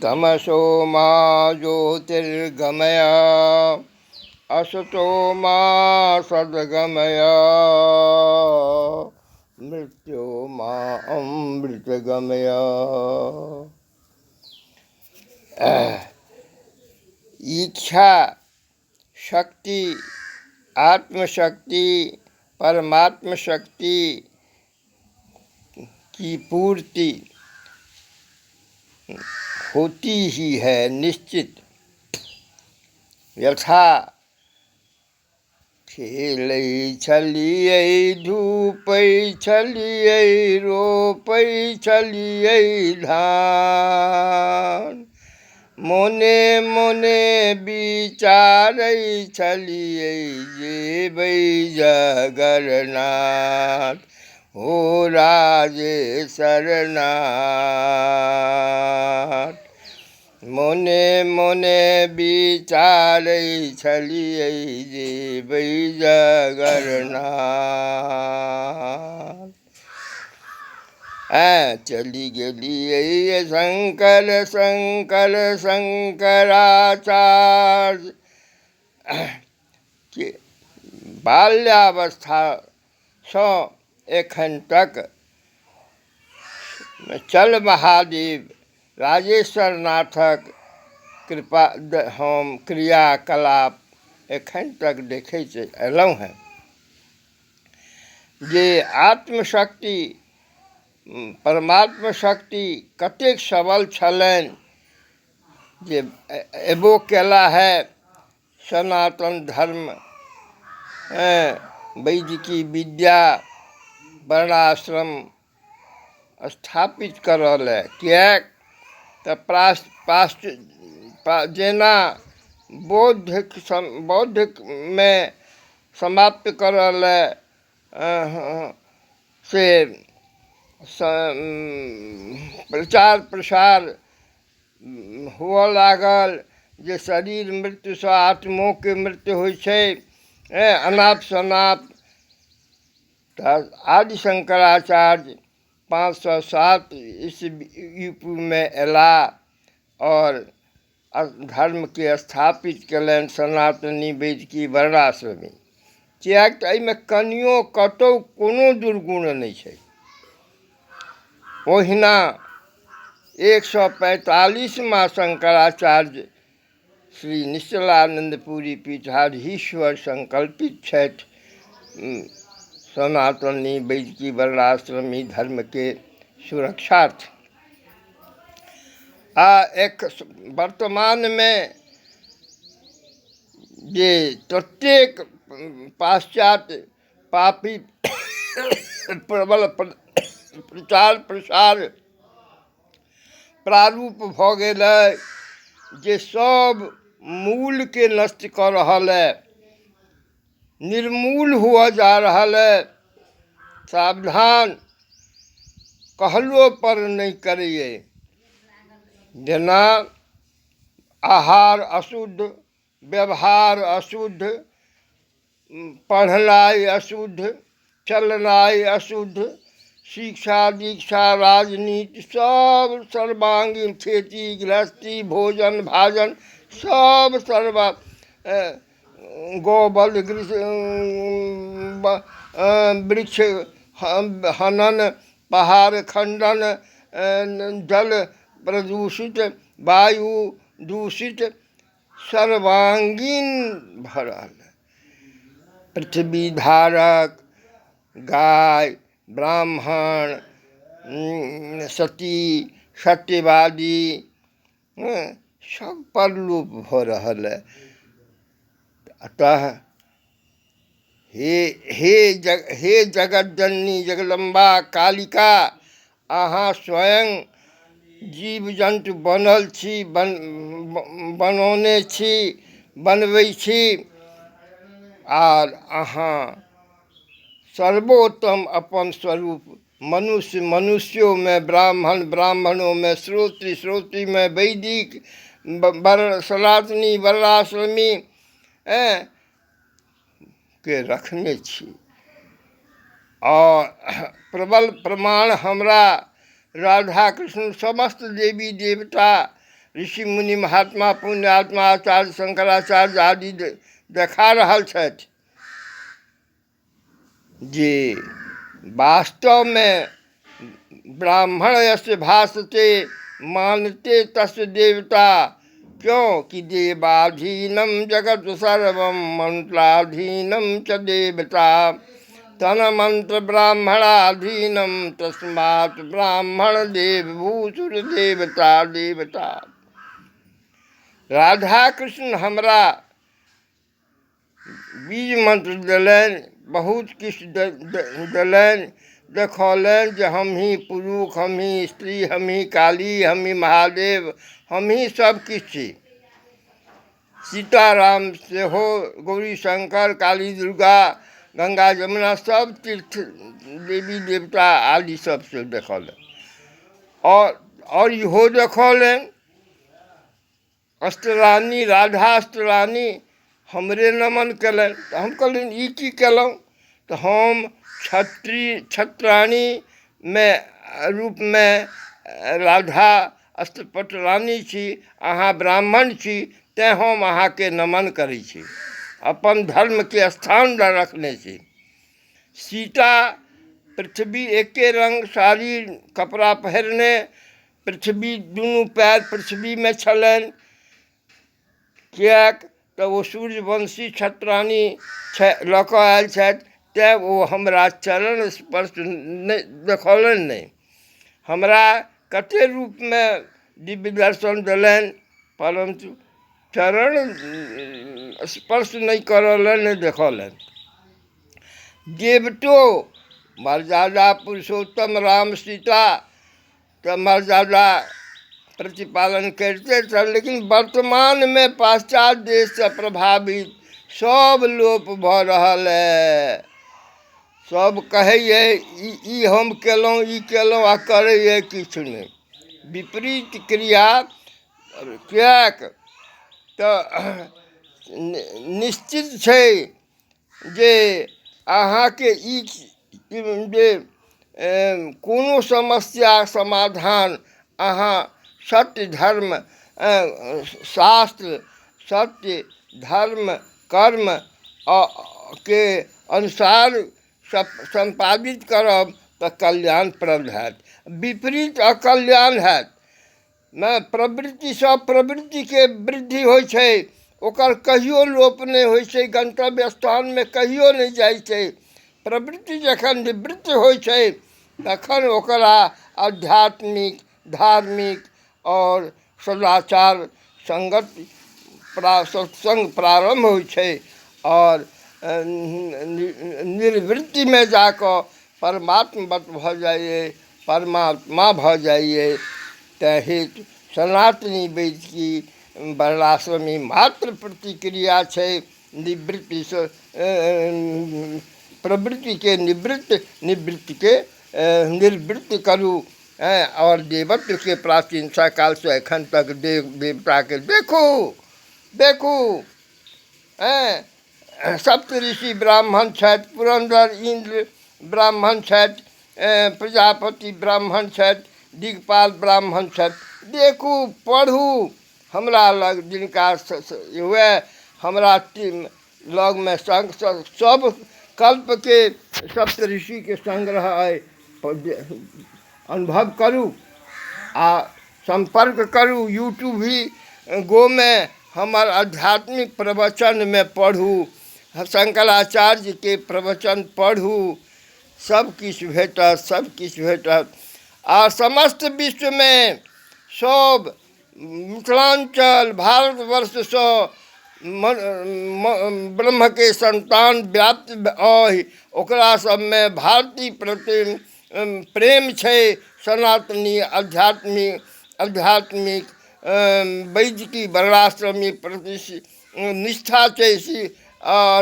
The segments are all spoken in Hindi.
तमसो मा ज्योतिर्गमय असतो मा सद्गमय मृत्यो मा अमृतगमय। इच्छा शक्ति, आत्मशक्ति, परमात्म शक्ति की पूर्ति होती ही है निश्चित। यथा खेलै छलियै, धूपै छलियै, रोपै छलियै धान, मोने मोने विचारै छलियै, जेबै जगरनाथ हो राजेश्वरनाथ। मोने मोने विचारै छलियै, जेबै जगरनाथ। चली गेलियै शंकर शंकर शंकराचार्य के बाल्यावस्थासँ एखन तक चल महादेव राजेश्वरनाथक कृपा हम क्रियाकलाप एखन तक देखैत अयलहुँ हैं जे आत्मशक्ति परमात्म शक्ति कतेक सबल छलनि जे एबो केला है सनातन धर्म वैदिकी विद्या वर्णाश्रम स्थापित करल है। किएक तऽ जेना बौद्ध में समाप्त करल है से प्रचार प्रसार हुआ लागल जे शरीर मृत्यु से आत्मों के मृत्यु होइ छै, अनाप शनाप। आदि शंकराचार्य 507 ईस्वी में अयला और धर्म के स्थापित कयलनि सनातनी वैदिकी वर्णाश्रमी। किएक तऽ एहिमे कनियो कतहु कोनो दुर्गुण नहीं छै। ओहिना 145वां शंकराचार्य श्री निश्चलानंदपुरी पीठाधीश्वर संकल्पित छथि सनातनी वैदिकी वर्णाश्रमी धर्म के सुरक्षार्थ। एक वर्तमान में जे प्रत्येक पाश्चात्य पापी प्रबल प्रचार प्रसार प्रारूप भऽ गेल है जे सब मूल के नष्ट कर रहल है, निर्मूल हुआ जा रहल है। सावधान कहलो पर नहीं करिए। जेना आहार अशुद्ध, व्यवहार अशुद्ध, पढ़नाई अशुद्ध, चलनाई अशुद्ध, शिक्षा दीक्षा राजनीति सब सर्वांगीण, खेती गृहस्थी भोजन भाजन सब गोबल वृक्ष हनन, पहाड़ खंडन, जल प्रदूषित, वायु दूषित सर्वांगीण भरल। पृथ्वी धारक गाय ब्राह्मण सती सत्यवादी सब परलोप हो रहल है। अतः हे जगत जननी जगदम्बा कालिका, अहाँ स्वयं जीव जंतु बनल छी, बनौने छी, बनबै छी, और अहाँ सर्वोत्तम अपन स्वरूप मनुष्यों में ब्राह्मण, ब्राह्मणों में श्रोत्री, श्रोत्री में वैदिक, सनातनी वर्णाश्रमी के रखने छी। और प्रबल प्रमाण हमरा राधा कृष्ण समस्त देवी देवता ऋषि मुनि महात्मा पुण्यात्मा आचार्य शंकराचार्य आदि देखा रहल छथि जे वास्तव में ब्राह्मण यस्य भासते मानते तस्य देवता, क्योंकि देवाधीनम जगत सर्वम मंत्राधीनम च देवता, तन मंत्र ब्राह्मणाधीनम तस्मात् ब्राह्मण देव भूसुर देवता देवता। राधा कृष्ण हमरा बीज मंत्र दिलन, बहुत किछु दिलन, देखौलन जे हम ही पुरुष, हम ही स्त्री, हम ही काली, हम ही महादेव, हम ही सब किछु छी। सीताराम से हो, गौरी शंकर, काली दुर्गा, गंगा जमुना सब तीर्थ देवी देवता आदि सब से देखौलन। और इहो देखौलन अस्त्ररानी राधा अस्त्ररानी हमरे नमन कलन। तो हम कहलिन ई की केलहुँ? तो हम छत्राणी में रूप में राधा अस्त्रपट रानी छी, अहाँ ब्राह्मण छी, तेँ हम अहाँके नमन करै छी, अपन धर्म के स्थान रखने छी। सीता पृथ्वी एके रंग साड़ी कपड़ा पहिरने, पृथ्वी दुनू पैर पृथ्वी में छलनि, किएक तऽ ओ सूर्यवंशी छत्रानी लऽ कऽ आयल छथि, तेँ ओ हमरा चरण स्पर्श नहि देखौलनि नहि। हमरा कते रूप में दिव्य दर्शन देलनि, परंतु चरण स्पर्श नहीं करौलनि, नहीं देखौलनि। देवतो मर्यादा पुरुषोत्तम राम सीता तो मर्यादा प्रतिपालन करते थे, लेकिन वर्तमान में पाश्चात्य देश से प्रभावित सब लोप भ रहल है। सब कहैए ई हम केलहुँ, ई केलहुँ, आ करैए किछु नहीं, विपरीत क्रिया। किएक तऽ निश्चित छै जे अहाँके ई जे कोनो समस्या समाधान अहाँ सत्य धर्म शास्त्र, सत्य धर्म कर्म के अनुसार संपादित करब तऽ कल्याणप्रद हैत, विपरीत अकल्याण हैत। न प्रवृत्ति सँ प्रवृत्ति के वृद्धि होइ छै, ओकर कहियो लोप नहीं होइ छै, गंतव्य स्थान में कहियो नहीं जाइ छै। प्रवृत्ति जखन निवृत्त होइ छै तखन ओकरा आध्यात्मिक, धार्मिक और सदाचार संगत सत्संग प्रारंभ होइ छै, और निर्वृत्ति में जाकर परमात्मवत भ जाइए, परमात्मा भ जाइए। हेतु सनातनी वेद की वर्णाश्रमी मात्र प्रतिक्रिया छै, निवृत्ति से प्रवृत्ति के निवृत्ति के निर्वृत्त करूँ, और देवत्व के प्राचीन काल से एखन तक देवता के देखू सप्त ऋषि ब्राह्मण छथि, पुरंदर इंद्र ब्राह्मण छथि, प्रजापति ब्राह्मण छथि, दिग्पाल ब्राह्मण छथि। देखू पढ़ू, हमरा लग जिनका हुए हमरा लग में सब कल्प के सप्त ऋषि के संग्रह है, अनुभव करूँ आ संपर्क करूँ। यूट्यूब ही गो में हमार आध्यात्मिक प्रवचन में पढ़ू, शंकराचार्य के प्रवचन पढ़ू, सब किछु भेटत। आ समस्त विश्व में सब मिथिलांचल भारतवर्ष से ब्रह्म के संतान व्याप्त अहि, ओकरा सब में भारती प्रति प्रेम छै, सनातनी आध्यात्मिक वैदिकी वर्णाश्रमी प्रति निष्ठा छै, और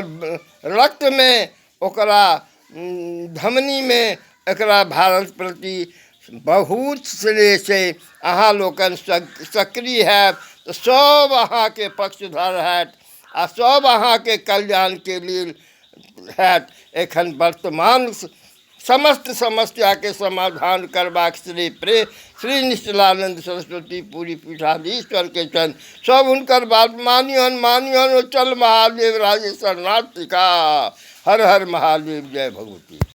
रक्त में ओकरा धमनी में एकरा भारत प्रति बहुत स्नेह छै। अहाँ लोकन सक्रिय है तो सब अहाँ के पक्षधर हैत, आ सब अहाँ के कल्याण के लिए है एखन वर्तमान समस्त समस्या के समाधान करबाक श्री निश्चलानंद सरस्वती पूरी पीठाधीश्वर के चरण सब हुनकर बात मानियन चल महादेव राजेश्वर नाथ का। हर हर महादेव, जय भगवती।